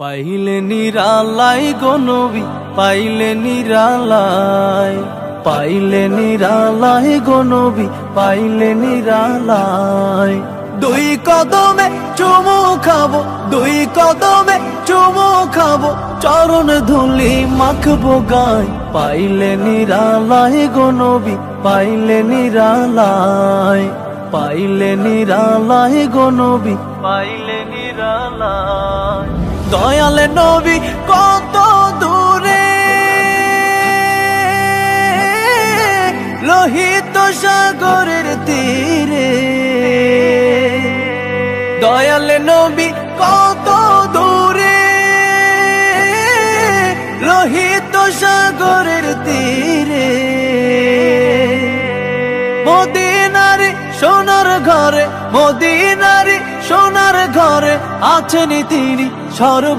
পাইলে নিরালাই গো নবী, পাইলে নিরালাই, পাইলে নিরালাই গো নবী, পাইলে নিরালাই। দুই কদমে চুমু খাবো, দুই কদমে চুমু খাবো, চরণ ধুলি মাখবো গায়। পাইলে নিরালাই গো নবী, পাইলে নিরালাই, পাইলে নিরালাই গো নবী, পাইলে নিরালাই। দয়ালে নবী কত দূরে, লোহিত সাগরের তীরে। দয়ালে নবী কত দূরে, লোহিত সাগরের তীরে। মদিনার সোনার ঘরে, মদিনার সোনার ঘরে আছেন তিনি সর্ব